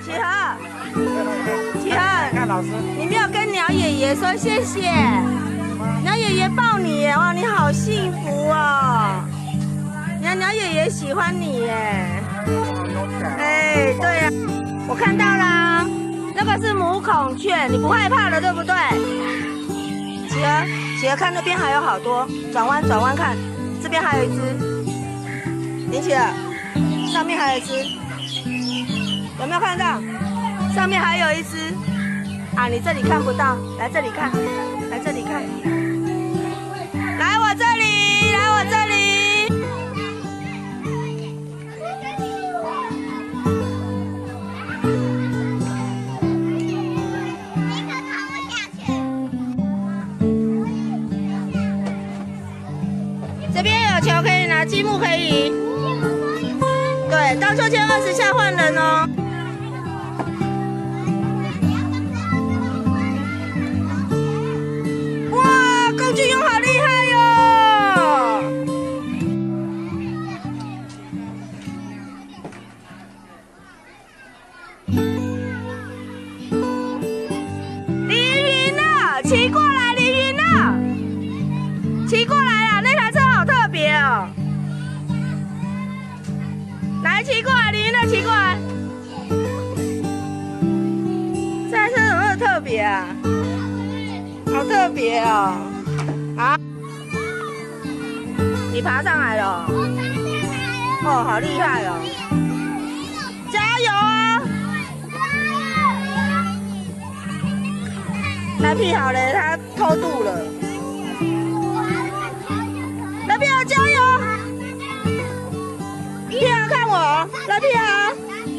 启和，启和，看老师，你没有跟鸟爷爷说谢谢，鸟爷爷抱你耶，哇，你好幸福哦！鸟爷爷喜欢你耶，哎，对呀，我看到啦，那个是母孔雀，你不害怕了对不对？企鹅，看那边还有好多，转弯看，这边还有一只，林企鹅，上面还有一只，有没有看到？上面还有一只，啊，你这里看不到，来这里看，来这里看，来我这里，来我这里。这边有球可以拿，积木可以移。对，荡秋千20下换人哦。哇，龚俊勇好厉害哟！李云呢？骑过来，李云呢？骑过来啊！那台车好特别哦。来，骑过来，李云乐，骑过来。这台车怎么那么特别啊？好特别哦！啊，你爬上来了？哦，好厉害哦！加油啊！那屁好嘞，他偷渡了。那屁好，加油！屁好，看我，来屁好，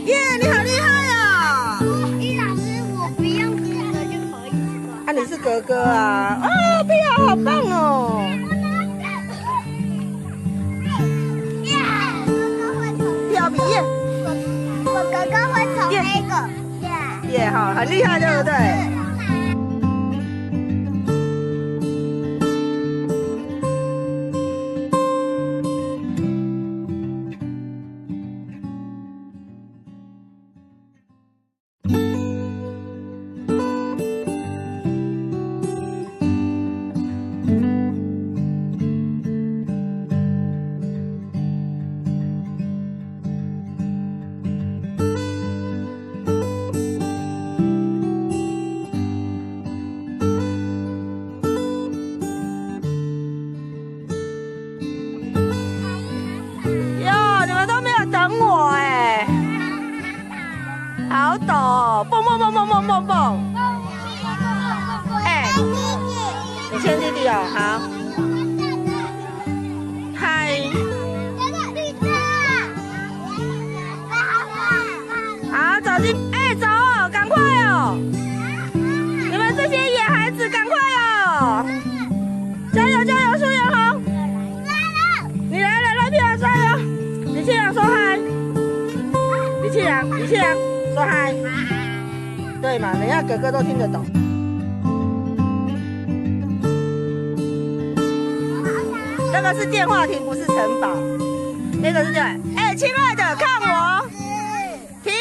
耶，你好厉害啊！李老师，我不用这个就可以了。啊，你是哥哥啊！啊，屁好，好棒哦！屁好比耶，我哥哥会从那个耶，好，很厉害，对不对？好陡，蹦蹦蹦蹦蹦蹦蹦！哎，你牵弟弟哦，好。嗨。好，走进，哎，走，赶快哦！你们这些野孩子，赶快哦！加油加油，苏元红！你来了，来票加油！李庆阳说嗨。李庆阳，李庆阳。说嗨，对嘛？人家哥哥都听得懂。那个是电话亭，不是城堡。那个是对。哎，亲爱的，看我，停，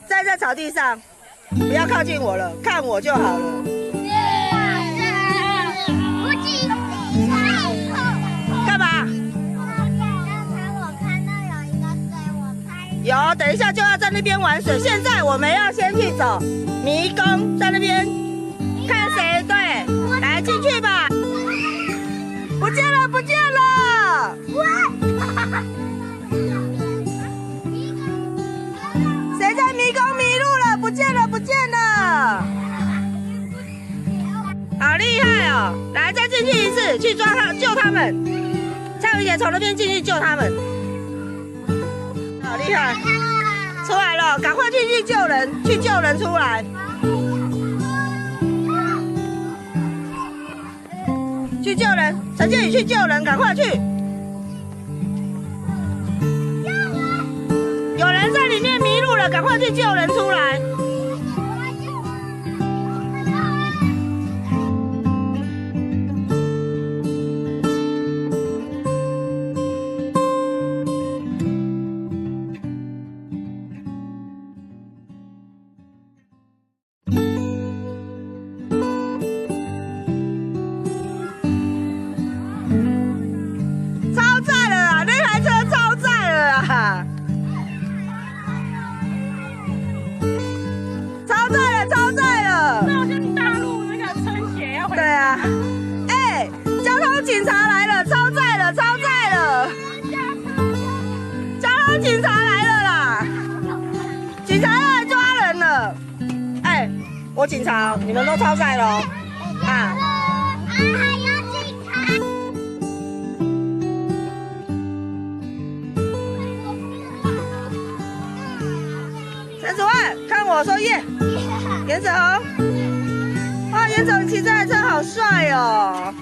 站在草地上，不要靠近我了，看我就好了。干嘛？有，等一下就要在那边玩水。现在我们要先去走迷宫，在那边看谁对，来进去吧。不见了，不见了！谁在迷宫迷路了？不见了，不见了！好厉害哦！来，再进去一次，去抓他，救他们。蔡雨姐从那边进去救他们。好厉害！出来了，赶快去救人，去救人出来！去救人，陈建宇去救人，赶快去！有人在里面迷路了，赶快去救人出来！警察要来抓人了！哎，我警察，你们都超载了哦！啊！还有警察！ 30万，看我说耶！严总，哇，严总，你骑这台车好帅哦！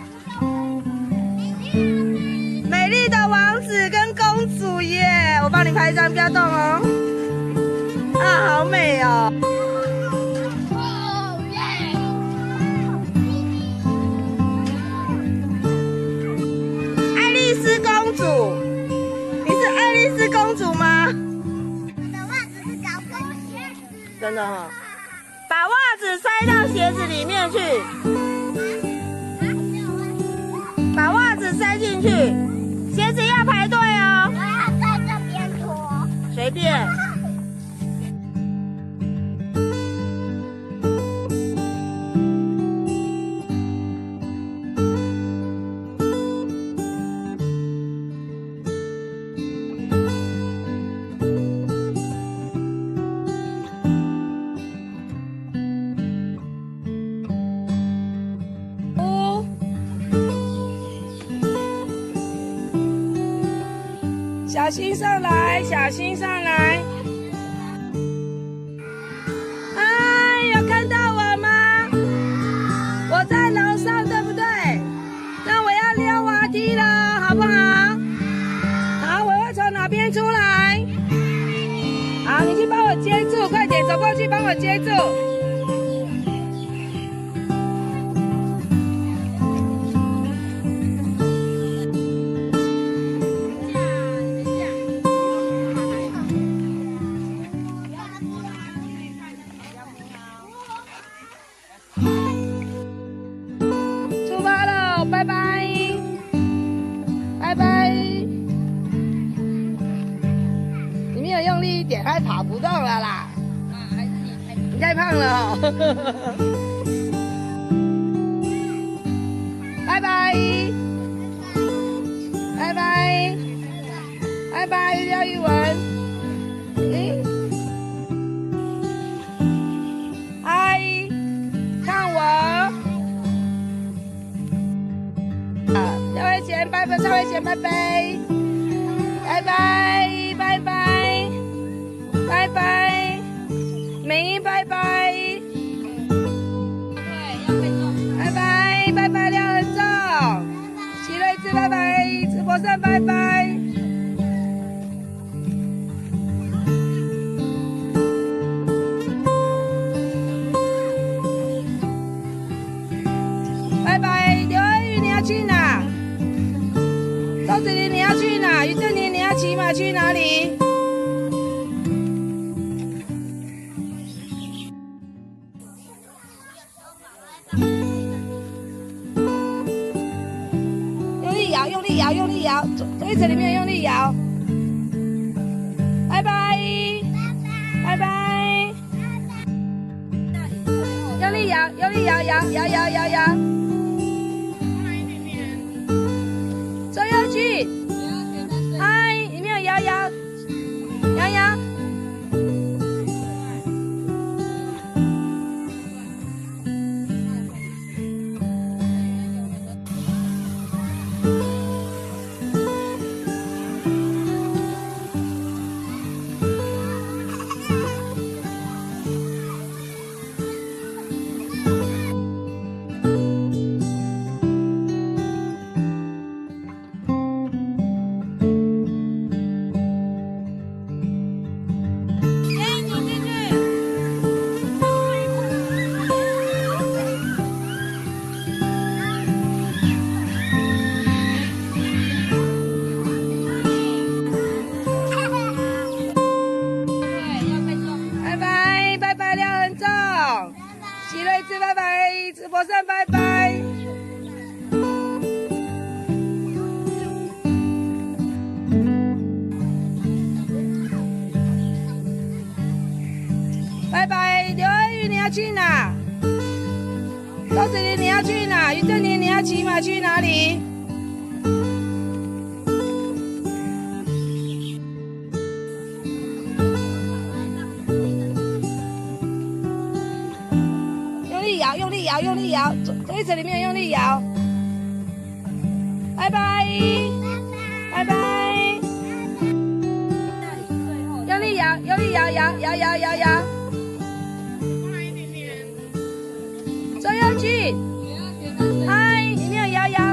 美丽的王子跟公主耶！我帮你拍一张，不要动哦。啊，好美哦！爱丽丝公主，你是爱丽丝公主吗？ 真的哈、哦，把袜子塞到鞋子里面去，把袜子塞进去，鞋子要排队哦。我要在这边脱，随便。小心上来，小心上来！哎，有看到我吗？我在楼上，对不对？那我要溜滑梯了，好不好？好，我会从哪边出来？好，你去帮我接住，快点走过去帮我接住。 拜拜，拜拜。你没有用力一点，它跑不动了啦。你太胖了哦。拜拜，拜拜，拜拜，廖玉文。嗨，看我。 蔡慧贤，拜拜！蔡慧贤，拜拜！拜拜！拜拜！拜拜！美英，拜拜！拜拜！拜拜！廖恩仲，齐瑞智，拜拜！直播上，拜拜！拜拜！刘恩宇，你要去哪？ 周子琳，你要去哪？于正宁，你要骑马去哪里？用力摇，用力摇，用力摇，推车里面用力摇。拜拜，拜拜。用力摇，用力摇，摇摇摇摇摇。 周佑君，嗨，有没有摇摇？摇摇。直播上拜拜。拜拜，刘恩宇，你要去哪？周子琳，你要去哪？于正宁，你要骑马去哪里？力摇，用力摇，这一层里面用力摇。拜拜，拜拜。用力摇，用力摇，摇。周佑君，嗨，里面有摇。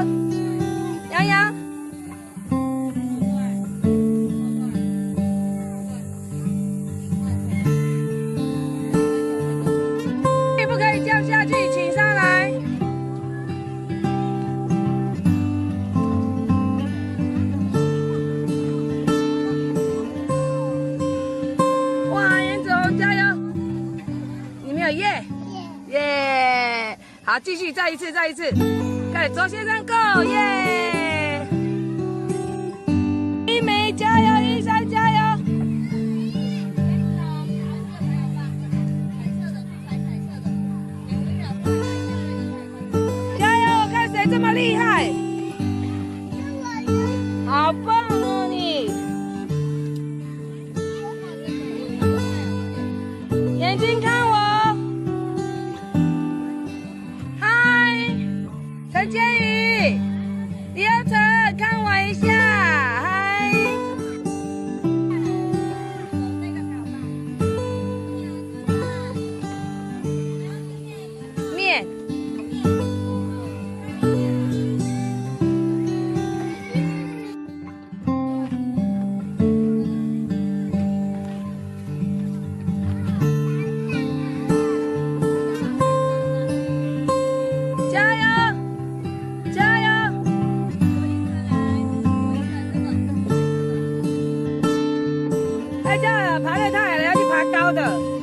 不可以降下去，请上来。哇，颜子红加油！你们有耶？耶！好，继续，再一次，快，左先生 go 耶！一梅加油，一山加油！加油！我看谁这么厉害，好棒哦你！眼睛看我。陈建宇，李耀成，看我一下，嗨。面。加油！太叫了，爬得太矮了，要去爬高的。